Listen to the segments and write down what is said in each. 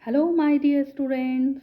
Hello, my dear students.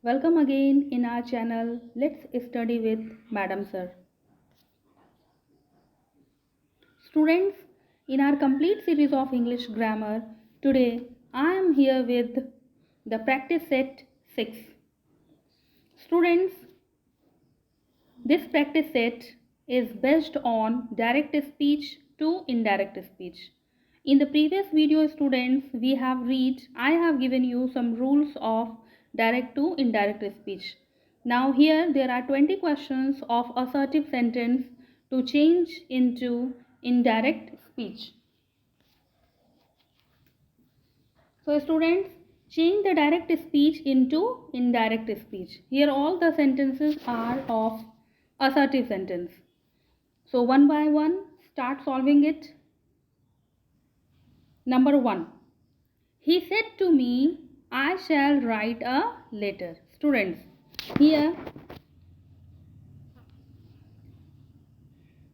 Welcome again in our channel. Let's study with Madam Sir. Students, in our complete series of English grammar, today I am here with the practice set 6. Students, this practice set is based on direct speech to indirect speech. In the previous video, students, I have given you some rules of direct to indirect speech. Now here there are 20 questions of assertive sentence to change into indirect speech. So students, change the direct speech into indirect speech. Here all the sentences are of assertive sentence. So one by one, start solving it. Number 1. He said to me, I shall write a letter. Students, here,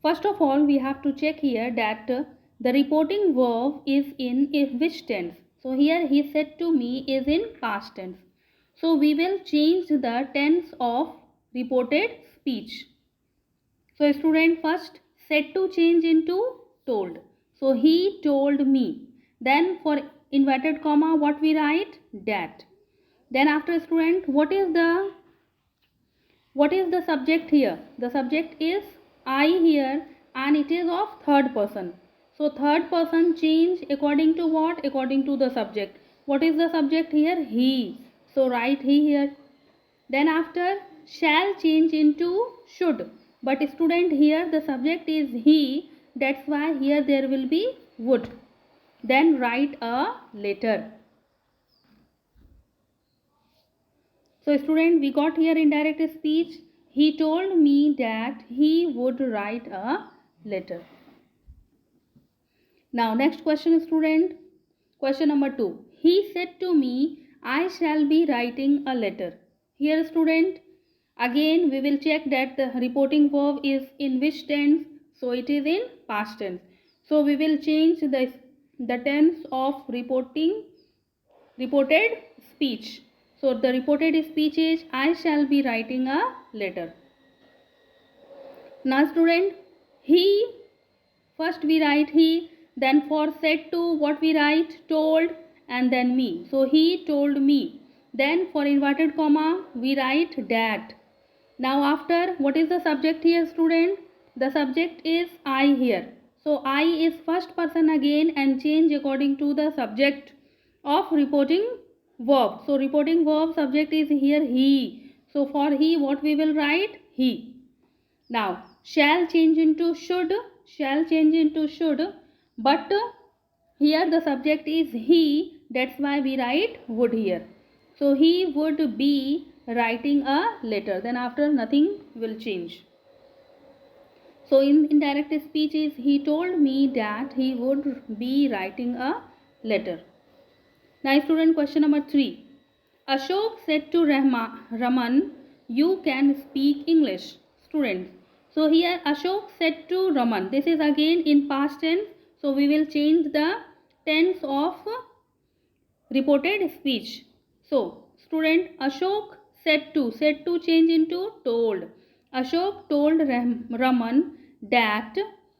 first of all, we have to check here that the reporting verb is in which tense. So here he said to me is in past tense. So we will change the tense of reported speech. So student, first said to change into told. So he told me. Then for inverted comma what we write? That. Then after student, what is the subject here? The subject is I here and it is of third person. So third person change according to what? According to the subject. What is the subject here? He. So write he here. Then after shall change into should. But student, here the subject is he. That's why here there will be would. Then write a letter. So student, we got here indirect speech. He told me that he would write a letter. Now next question, student. Question number 2. He said to me, I shall be writing a letter. Here student, again we will check that the reporting verb is in which tense. So it is in past tense. So we will change the tense of reported speech. So the reported speech is I shall be writing a letter. Now student, he, first we write he, then for said to what we write? Told, and then me. So he told me. Then for inverted comma we write that. Now after, what is the subject here student? The subject is I here. So I is first person again and change according to the subject of reporting verb. So reporting verb subject is here he. So for he what we will write? He. Now shall change into should. Shall change into should. But here the subject is he. That's why we write would here. So he would be writing a letter. Then after nothing will change. So in indirect speech is he told me that he would be writing a letter. Now student, question number 3. Ashok said to Raman, you can speak English. Students. So here Ashok said to Raman. This is again in past tense. So we will change the tense of reported speech. So student, Ashok said to change into told. Ashok told Raman that,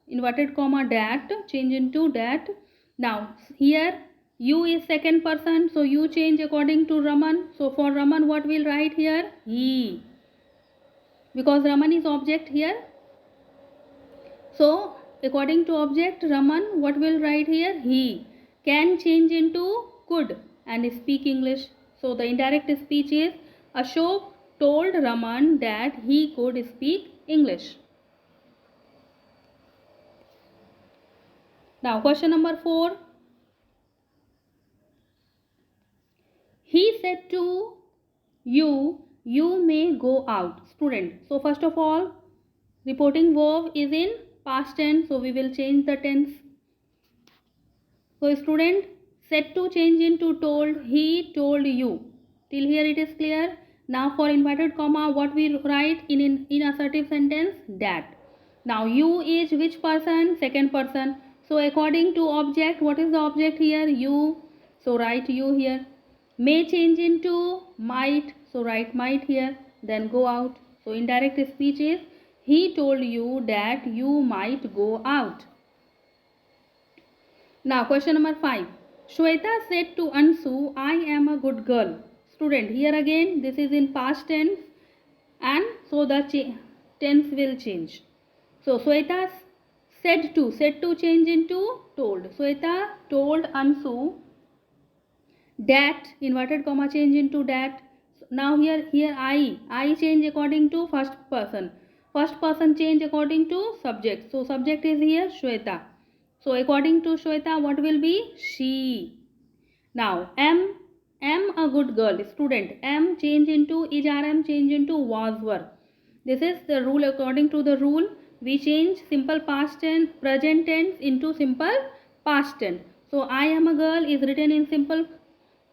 inverted comma that, change into that. Now here you is second person, so you change according to Raman. So for Raman what we'll write here? He. Because Raman is object here. So according to object Raman, what will write here? He. Can change into could and speak English. So the indirect speech is Ashok told Raman that he could speak English. Now question number 4. He said to you, you may go out. Student. So first of all, reporting verb is in past tense. So we will change the tense. So student, said to change into told. He told you. Till here it is clear. Now for inverted comma what we write in assertive sentence? That. Now you is which person? Second person. So according to object, what is the object here? You. So write you here. May change into might, so write might here, then go out. So indirect speech is he told you that you might go out. Now question number 5. Shweta said to Ansu, I am a good girl. Student, here again this is in past tense, and so the tense will change. So Shweta said to change into told. Shweta told Ansu that, inverted comma change into that. Now here I change according to first person change according to subject. So subject is here Shweta, so according to Shweta what will be? She. Now am a good girl. Student, am change into is rm change into was were. This is the rule. According to the rule we change simple past tense present tense into simple past tense. So I am a girl is written in simple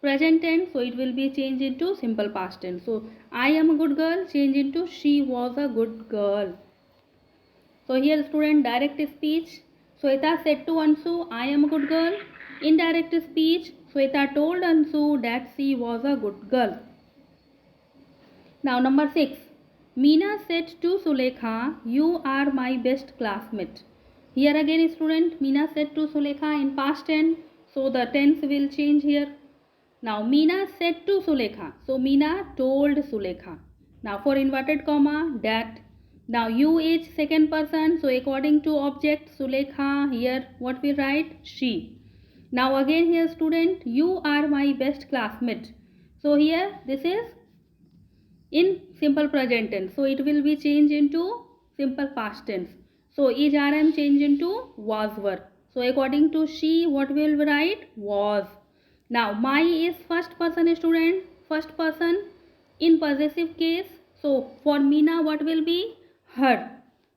present tense, so it will be changed into simple past tense. So I am a good girl change into she was a good girl. So here student, direct speech, Shweta said to Ansu I am a good girl. Indirect speech, Shweta told Ansu that she was a good girl. Now number 6. Meena said to Sulekha, you are my best classmate. Here again student, Meena said to Sulekha in past tense, so the tense will change here. Now Meena said to Sulekha, so Meena told Sulekha. Now for inverted comma that. Now you is second person, so according to object Sulekha, here what we write? She. Now again here student, you are my best classmate. So here this is in simple present tense, so it will be changed into simple past tense. So is rm change into was were. So according to she what will we write? Was. Now my is first person student, first person in possessive case. So for Meena what will be? Her.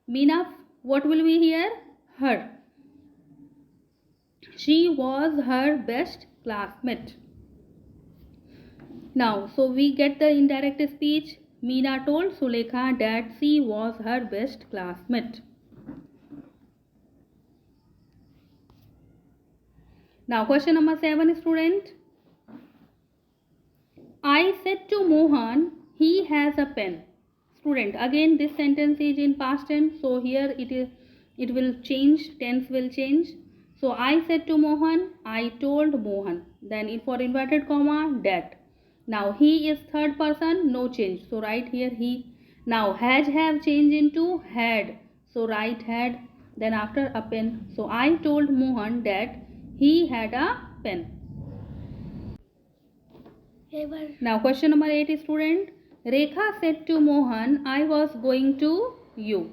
Meena what will be here? Her. She was her best classmate. Now so we get the indirect speech. Meena told Sulekha that she was her best classmate. Now question number 7 student. I said to Mohan he has a pen. Student, again this sentence is in past tense, so here it will change, tense will change. So I said to Mohan, I told Mohan, then for inverted comma that. Now he is third person, no change, so write here he. Now has have changed into had, so write had, then after a pen. So I told Mohan that he had a pen. Now question number 8 student. Rekha said to Mohan, I was going to you.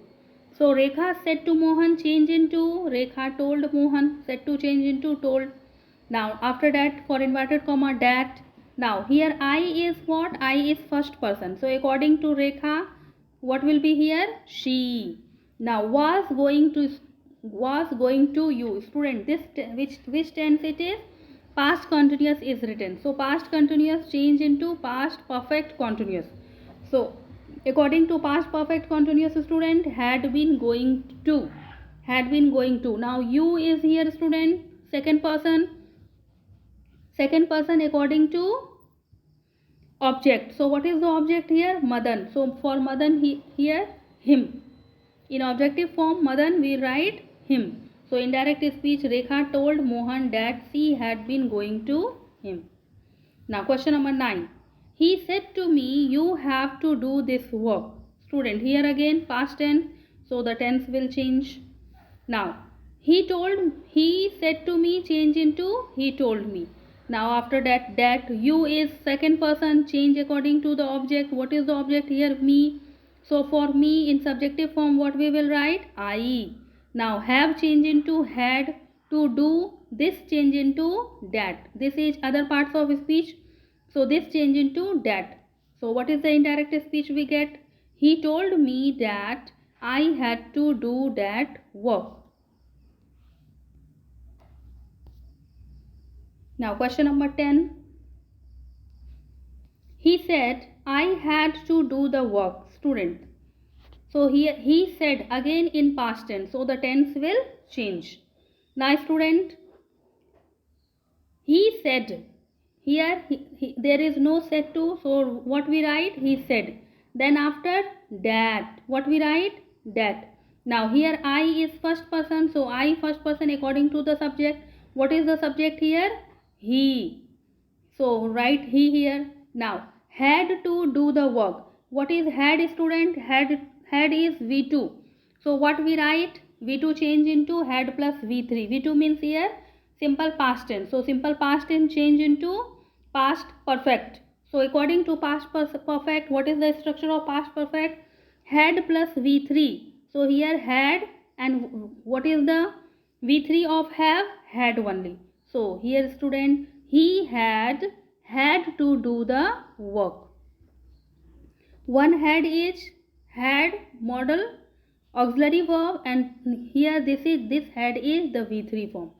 So Rekha said to Mohan change into Rekha told Mohan, said to change into told. Now after that for inverted comma that. Now here I is what? I is first person, so according to Rekha what will be here? She. Now was going to you. Student, this which tense it is? Past continuous is written, so past continuous change into past perfect continuous. So according to past perfect continuous student, had been going to. Now you is here student, second person according to object. So what is the object here? Madan. So for Madan here him. In objective form Madan we write him. So indirect speech, Rekha told Mohan that she had been going to him. Now question number 9. He said to me, you have to do this work. Student, here again past tense, so the tense will change. Now he said to me change into he told me. Now after that you is second person, change according to the object. What is the object here? Me. So for me in subjective form what we will write? I. Now have change into had, to do this change into that. This is other parts of speech, so this change into that. So what is the indirect speech we get? He told me that I had to do that work. Now question number 10. He said I had to do the work. Student, so here he said again in past tense, so the tense will change. Now student, he Here there is no said to, so what we write? He said. Then after that, what we write? That. Now here I is first person, so I first person according to the subject. What is the subject here? He. So write he here. Now had to do the work. What is had, student? Had is V2. So what we write? V2 change into had plus V3. V2 means here simple past tense. So simple past tense change into past perfect. So according to past perfect, what is the structure of past perfect? Had plus V3. So here had, and what is the V3 of have? Had only. So here student, he had to do the work. One had is had model auxiliary verb, and here this had is the V3 form.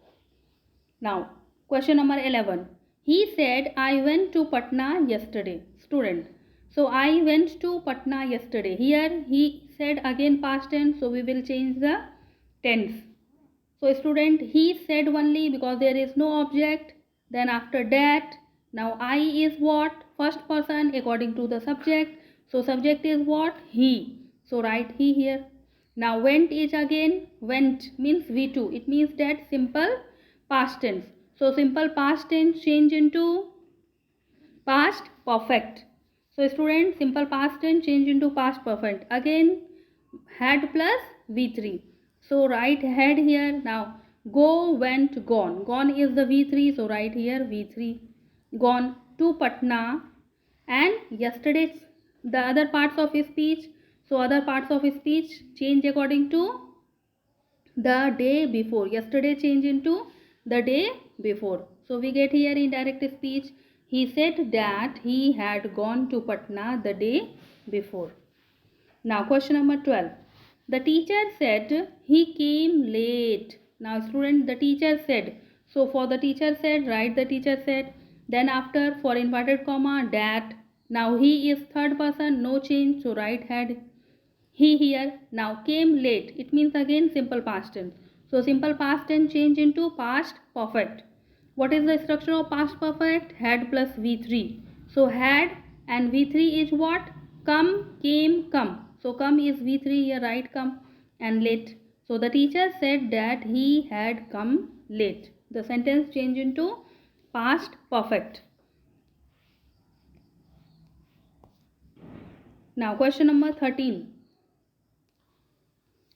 Now question number 11. He said I went to Patna yesterday. Student. So I went to Patna yesterday. Here he said again past tense, so we will change the tense. So student, he said only because there is no object. Then after that, now I is what? First person according to the subject. So subject is what? He. So write he here. Now went is again, went means V2. It means that simple past tense. So simple past tense change into past perfect. So student, simple past tense change into past perfect. Again had plus V3. So write had here. Now go, went, gone. Gone is the V3. So write here V3. Gone to Patna. And yesterday the other parts of his speech. So other parts of his speech change according to the day before. Yesterday change into the day before. So we get here in direct speech. He said that he had gone to Patna the day before. Now question number 12. The teacher said he came late. Now student, the teacher said. So for the teacher said, write the teacher said. Then after for inverted comma that. Now he is third person, no change. So write had. He here. Now came late. It means again simple past tense. So simple past tense change into past perfect. What is the structure of past perfect? Had plus V3. So had and V3 is what? Come, came, come. So come is V3 here, right? Come, and late. So the teacher said that he had come late. The sentence change into past perfect. Now question number 13.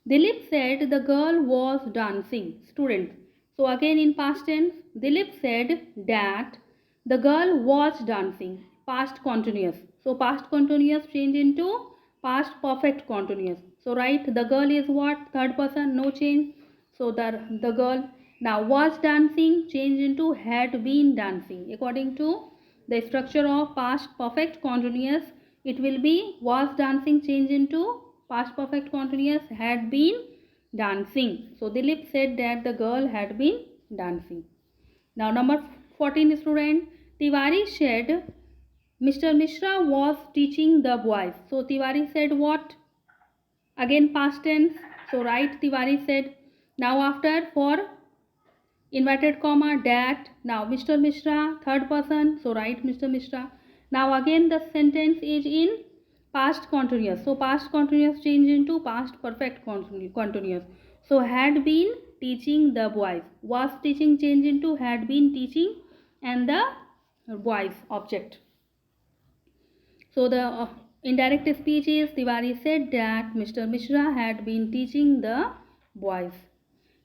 Dilip said the girl was dancing. Student. So again in past tense, Dilip said that the girl was dancing. Past continuous. So past continuous change into past perfect continuous. So write the girl is what? Third person, no change. So the girl now was dancing change into had been dancing. According to the structure of past perfect continuous, it will be was dancing change into past perfect continuous had been dancing. So Dilip said that the girl had been dancing. Now number 14 student. Tiwari said Mr. Mishra was teaching the boys. So Tiwari said what? Again past tense. So write Tiwari said. Now after for inverted comma that. Now Mr. Mishra third person. So write Mr. Mishra. Now again the sentence is in past continuous. So past continuous change into past perfect continuous. So had been teaching the boys. Was teaching change into had been teaching and the boys object. So the indirect speech is Tiwari said that Mr. Mishra had been teaching the boys.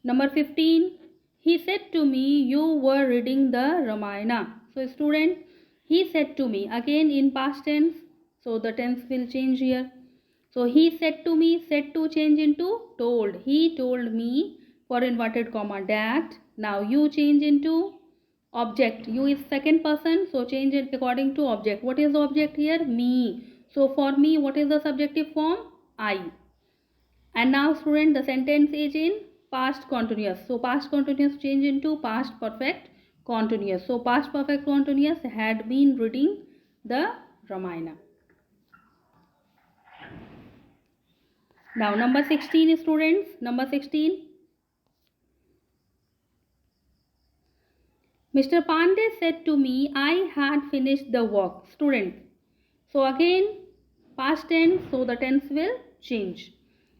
Number 15. He said to me you were reading the Ramayana. So student, he said to me again in past tense. So the tense will change here. So he said to me, said to change into told. He told me for inverted comma that. Now you change into object. You is second person, so change it according to object. What is the object here? Me. So for me, what is the subjective form? I. And now student, the sentence is in past continuous. So past continuous change into past perfect continuous. So past perfect continuous had been reading the Ramayana. Now number 16 students, number 16. Mr. Pandey said to me, I had finished the work. Student. So again, past tense, so the tense will change.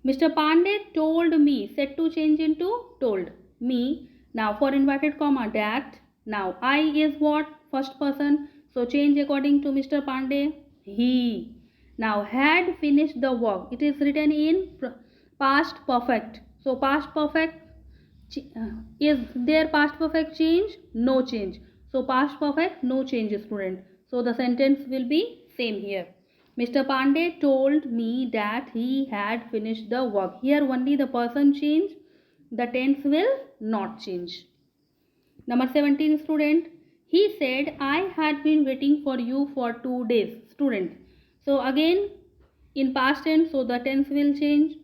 Mr. Pandey told me, said to change into told me. Now for inverted comma, that. Now I is what? First person. So change according to Mr. Pandey. He. Now had finished the work. It is written in past perfect. So past perfect, is there past perfect change? No change. So past perfect, no change, student. So the sentence will be same here. Mr. Pandey told me that he had finished the work. Here only the person change, the tense will not change. Number 17, student. He said, I had been waiting for you for 2 days. Student. So again, in past tense, so the tense will change.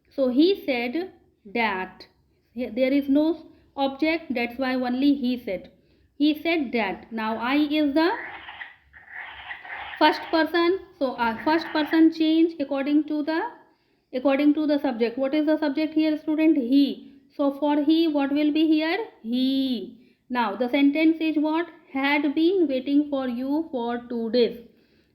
So he said that. There is no object, that's why only he said. He said that. Now I is the first person. So first person change according to the subject. What is the subject here, student? He. So for he, what will be here? He. Now the sentence is what? Had been waiting for you for 2 days.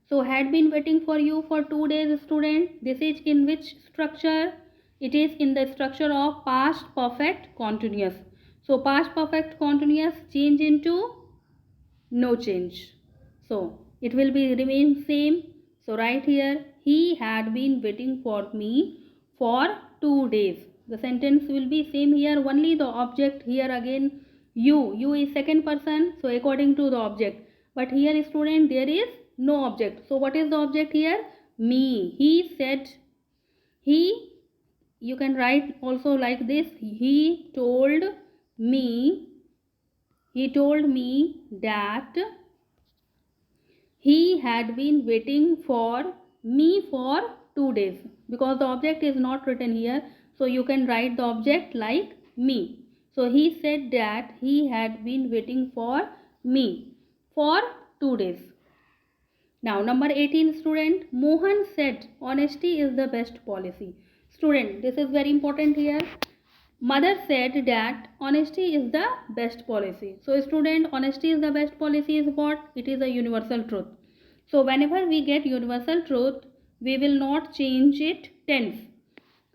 So had been waiting for you for 2 days, student. This is in which structure? It is in the structure of past perfect continuous. So past perfect continuous change into no change. So it will be remain same. So right here, he had been waiting for me for 2 days. The sentence will be same here, only the object here again you is second person, so according to the object. But here, student, there is no object. So what is the object here? Me. He said, he, you can write also like this. He told me that he had been waiting for me for 2 days, because the object is not written here. So you can write the object like me. So he said that he had been waiting for me for 2 days. Now number 18, student. Mohan said honesty is the best policy. Student, this is very important here. Mother said that honesty is the best policy. So student, honesty is the best policy is what? It is a universal truth. So whenever we get universal truth, we will not change it tense.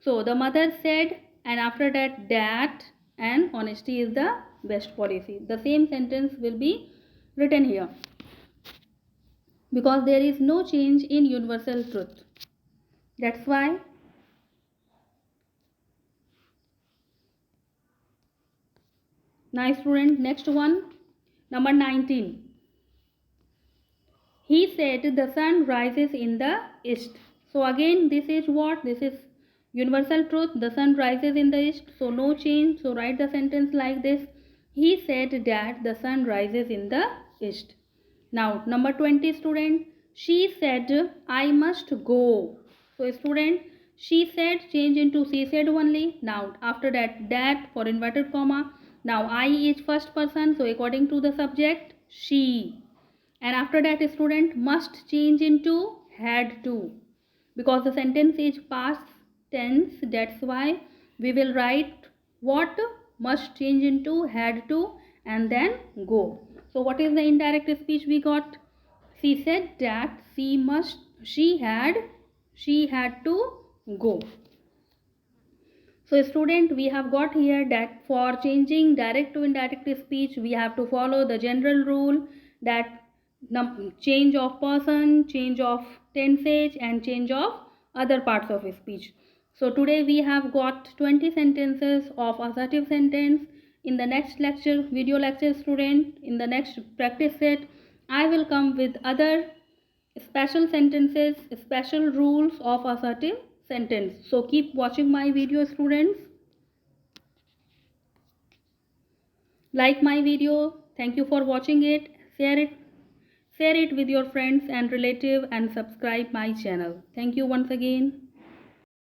So the mother said, and after that, and honesty is the best policy. The same sentence will be written here, because there is no change in universal truth. That's why. Nice, student. Next one, number 19. He said the sun rises in the east. So again, this is what? This is universal truth. The sun rises in the east. So no change. So write the sentence like this. He said that the sun rises in the east. Now number 20, student. She said I must go. So student, she said change into she said only. Now after that for inverted comma. Now I is first person. So according to the subject, she. And after that, student, must change into had to, because the sentence is past tense. That's why we will write what? Must change into had to and then go. So what is the indirect speech we got? She said that she had to go. So student, we have got here that for changing direct to indirect speech, we have to follow the general rule that change of person, change of tenses, and change of other parts of speech. So today we have got 20 sentences of assertive sentence. In the next lecture, video lecture, student, in the next practice set, I will come with other special sentences, special rules of assertive sentence. So keep watching my video, students. Like my video. Thank you for watching it. Share it with your friends and relative, and subscribe my channel. Thank you once again.